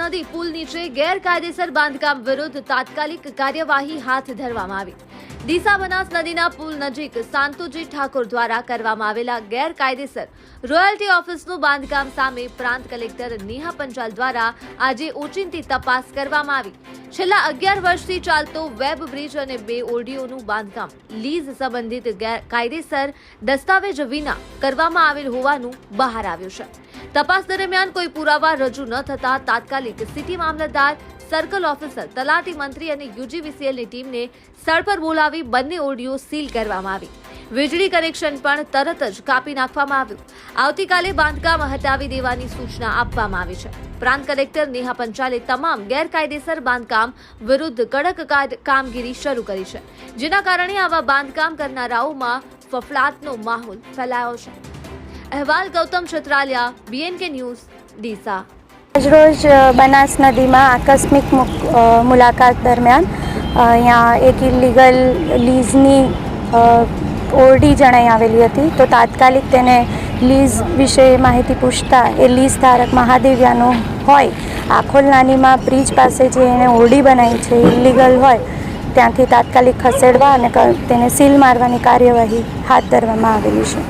નદી પુલ નીચે ગેરકાયદેસર બાંધકામ વિરુદ્ધ તાત્કાલિક કાર્યવાહી હાથ ધરવામાં આવી। ડીસા બનાસ નદીના પુલ નજીક સાંતુજી ઠાકોર દ્વારા કરવામાં આવેલા ગેરકાયદેસર રોયલ્ટી ઓફિસનું બાંધકામ સામે પ્રાંત કલેક્ટર નેહા પંચાલ દ્વારા આજે ઓચિંતી તપાસ કરવામાં આવી। છેલ્લા 11 વર્ષથી ચાલતો વેબ બ્રિજ અને 2 ઓરડીઓનું બાંધકામ લીઝ સંબંધિત કાયદેસર દસ્તાવેજ વિના કરવામાં આવેલ હોવાનું બહાર આવ્યું છે। તપાસ દરમિયાન કોઈ પુરાવા રજૂ ન થતા તાત્કાલિક સિટી મામલતદાર, સર્કલ ઓફિસર, તલાટી મંત્રી અને યુજીવીસીએલની ટીમને સ્થળ પર બોલાવી બંને ઓરડીઓ સીલ કરવામાં આવી। વીજળી કનેક્શન પણ તરત જ કાપી નાખવામાં આવ્યું। આવતીકાલે બાંધકામ હટાવી દેવાની સૂચના આપવામાં આવી છે। પ્રાંત કલેક્ટર નેહા પંચાલે તમામ ગેરકાયદેસર બાંધકામ વિરુદ્ધ કડક કામગીરી શરૂ કરી છે, જેના કારણે આવા બાંધકામ કરનારાઓમાં ફફડાટનો માહોલ ફેલાયો છે। અહેવાલ ગૌતમ છત્રાલિયા, BNK ન્યૂઝ, ડીસા। રોજ બનાસ નદીમાં આકસ્મિક મુલાકાત દરમિયાન અહીંયા એક ઇલીગલ લીઝની ઓરડી જણાઈ આવેલી હતી, તો તાત્કાલિક તેને લીઝ વિશે માહિતી પૂછતા એ લીઝ ધારક મહાદેવિયાનો હોય આખોલ નાનીમાં બ્રિજ પાસે જે એને ઓરડી બનાવી છે ઇલીગલ હોય ત્યાંથી તાત્કાલિક ખસેડવા અને તેને સીલ મારવાની કાર્યવાહી હાથ ધરવામાં આવેલી છે।